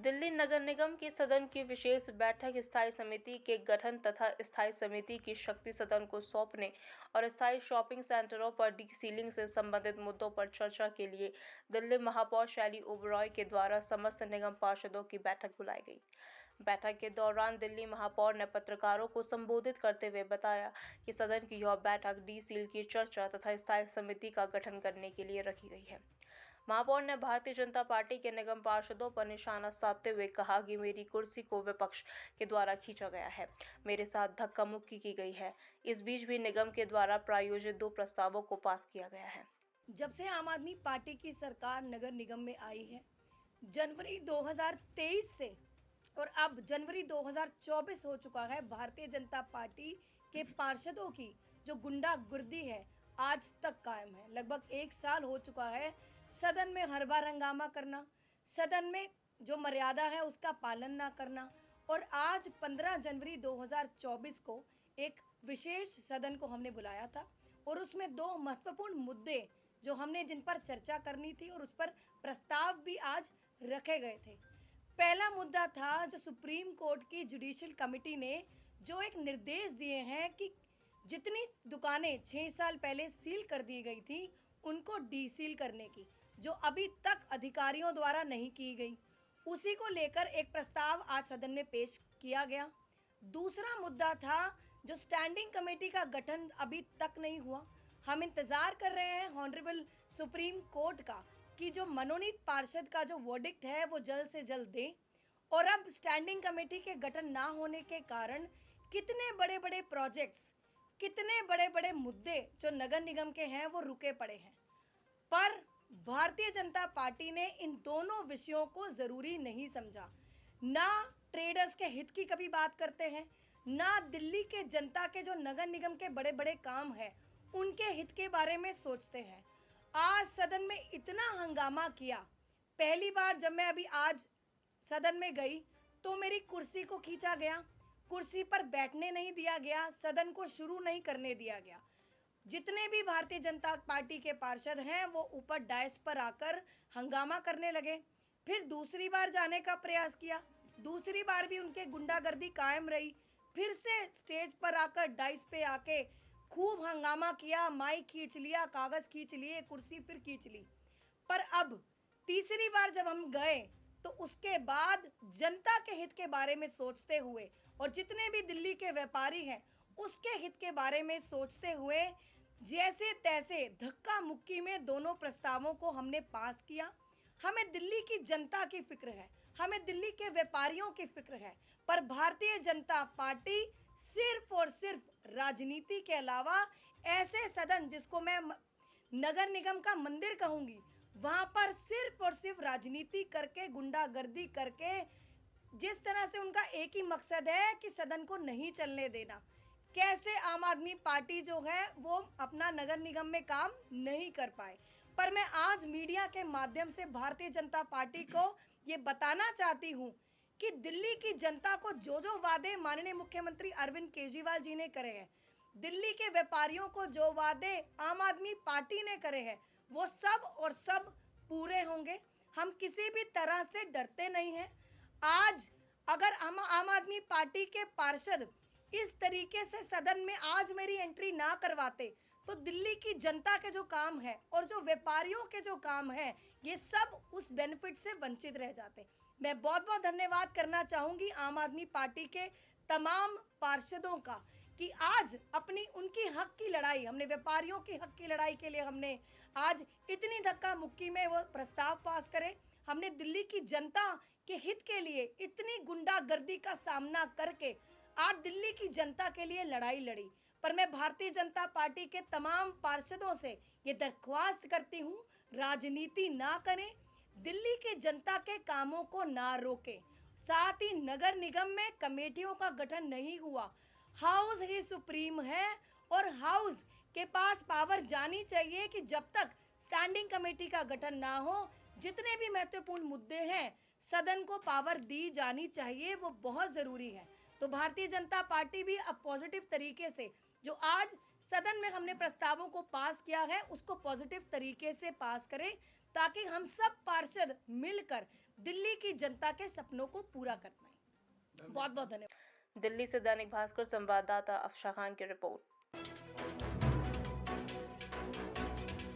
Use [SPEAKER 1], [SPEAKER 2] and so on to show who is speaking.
[SPEAKER 1] दिल्ली नगर निगम की सदन की विशेष बैठक स्थायी समिति के गठन तथा स्थायी समिति की शक्ति सदन को सौंपने और स्थायी शॉपिंग सेंटरों पर डी-सीलिंग से संबंधित मुद्दों पर चर्चा के लिए दिल्ली महापौर शैली ओबरॉय के द्वारा समस्त निगम पार्षदों की बैठक बुलाई गई। बैठक के दौरान दिल्ली महापौर ने पत्रकारों को संबोधित करते हुए बताया कि सदन की यह बैठक डी-सील की चर्चा तथा स्थायी समिति का गठन करने के लिए रखी गई है। महापौर ने भारतीय जनता पार्टी के निगम पार्षदों पर निशाना साधते हुए कहा कि मेरी कुर्सी को विपक्ष के द्वारा खींचा गया है, मेरे साथ धक्का मुक्की की गई है। इस बीच भी निगम के द्वारा प्रायोजित 2 प्रस्तावों को पास किया गया है।
[SPEAKER 2] जब से आम आदमी पार्टी की सरकार नगर निगम में आई है, जनवरी 2023 से और अब जनवरी 2024 हो चुका है, भारतीय जनता पार्टी के पार्षदों की जो गुंडागर्दी है आज तक कायम है। लगभग 1 साल हो चुका है सदन में हर बार हंगामा करना, सदन में जो मर्यादा है उसका पालन ना करना, और आज 15 जनवरी 2024 को एक विशेष सदन को हमने बुलाया था और उसमें 2 महत्वपूर्ण मुद्दे जो हमने जिन पर चर्चा करनी थी और उस पर प्रस्ताव भी आज रखे गए थे। पहला मुद्दा था जो सुप्रीम कोर्ट की जुडिशियल कमेटी ने जो एक निर्देश दिए हैं कि जितनी दुकानें 6 साल पहले सील कर दी गई थी उनको डी-सील करने की, जो अभी तक अधिकारियों द्वारा नहीं की गई, उसी को लेकर एक प्रस्ताव आज सदन में पेश किया गया। दूसरा मुद्दा था जो स्टैंडिंग कमेटी का गठन अभी तक नहीं हुआ। हम इंतज़ार कर रहे हैं ऑनरेबल सुप्रीम कोर्ट का कि जो मनोनीत पार्षद का जो वर्डिक्ट है वो जल्द से जल्द दें। और अब स्टैंडिंग कमेटी के गठन ना होने के कारण कितने बड़े बड़े प्रोजेक्ट्स, कितने बड़े बड़े मुद्दे जो नगर निगम के हैं वो रुके पड़े हैं। पर भारतीय जनता पार्टी ने इन दोनों विषयों को ज़रूरी नहीं समझा। ना ट्रेडर्स के हित की कभी बात करते हैं, ना दिल्ली के जनता के जो नगर निगम के बड़े बड़े काम हैं उनके हित के बारे में सोचते हैं। आज सदन में इतना हंगामा किया। पहली बार जब मैं अभी आज सदन में गई तो मेरी कुर्सी को खींचा गया, कुर्सी पर बैठने नहीं दिया गया, सदन को शुरू नहीं करने दिया गया। जितने भी भारतीय जनता पार्टी के पार्षद हैं वो ऊपर डायस पर आकर हंगामा करने लगे। फिर दूसरी बार जाने का प्रयास किया, दूसरी बार भी उनके गुंडागर्दी कायम रही। फिर से स्टेज पर आकर डाइस पे आके खूब हंगामा किया, माइक खींच लिया, कागज़ खींच लिए, कुर्सी फिर खींच ली। पर अब तीसरी बार जब हम गए तो उसके बाद जनता के हित के बारे में सोचते हुए और जितने भी दिल्ली के व्यापारी हैं उसके हित के बारे में सोचते हुए जैसे तैसे धक्का मुक्की में दोनों प्रस्तावों को हमने पास किया। हमें दिल्ली की जनता की फिक्र है, हमें दिल्ली के व्यापारियों की फिक्र है, पर भारतीय जनता पार्टी सिर्फ और सिर्फ राजनीति के अलावा ऐसे सदन जिसको मैं नगर निगम का मंदिर कहूँगी वहाँ पर सिर्फ और सिर्फ राजनीति करके, गुंडागर्दी करके, जिस तरह से उनका एक ही मकसद है कि सदन को नहीं चलने देना। कैसे आम आदमी पार्टी जो है वो अपना नगर निगम में काम नहीं कर पाए। पर मैं आज मीडिया के माध्यम से भारतीय जनता पार्टी को ये बताना चाहती हूँ कि दिल्ली की जनता को जो जो वादे माननीय मुख्यमंत्री अरविंद केजरीवाल जी ने करे हैं, दिल्ली के व्यापारियों को जो वादे आम आदमी पार्टी ने करे हैं, वो सब और सब पूरे होंगे। हम किसी भी तरह से डरते नहीं हैं। आज अगर हम आम आदमी पार्टी के पार्षद इस तरीके से सदन में आज मेरी एंट्री ना करवाते तो दिल्ली की जनता के जो काम है और जो व्यापारियों के जो काम है ये सब उस बेनिफिट से वंचित रह जाते। मैं बहुत बहुत धन्यवाद करना चाहूँगी आम आदमी पार्टी के तमाम पार्षदों का कि आज अपनी उनकी हक की लड़ाई, हमने व्यापारियों की हक की लड़ाई के लिए हमने आज इतनी धक्का मुक्की में वो प्रस्ताव पास करे। हमने दिल्ली की जनता के हित के लिए इतनी गुंडागर्दी का सामना करके आज दिल्ली की जनता के लिए लड़ाई लड़ी। पर मैं भारतीय जनता पार्टी के तमाम पार्षदों से ये दरख्वास्त करती हूँ, राजनीति ना करें, दिल्ली के जनता के कामों को ना रोकें। साथ ही नगर निगम में कमेटियों का गठन नहीं हुआ, हाउस ही सुप्रीम है और हाउस के पास पावर जानी चाहिए कि जब तक स्टैंडिंग कमेटी का गठन ना हो जितने भी महत्वपूर्ण मुद्दे हैं सदन को पावर दी जानी चाहिए, वो बहुत ज़रूरी है। तो भारतीय जनता पार्टी भी अब पॉजिटिव तरीके से जो आज सदन में हमने प्रस्तावों को पास किया है उसको पॉजिटिव तरीके से पास करें ताकि हम सब पार्षद मिलकर दिल्ली की जनता के सपनों को पूरा कर पाएं। बहुत बहुत धन्यवाद।
[SPEAKER 1] दिल्ली से दैनिक भास्कर संवाददाता अफशा खान की रिपोर्ट।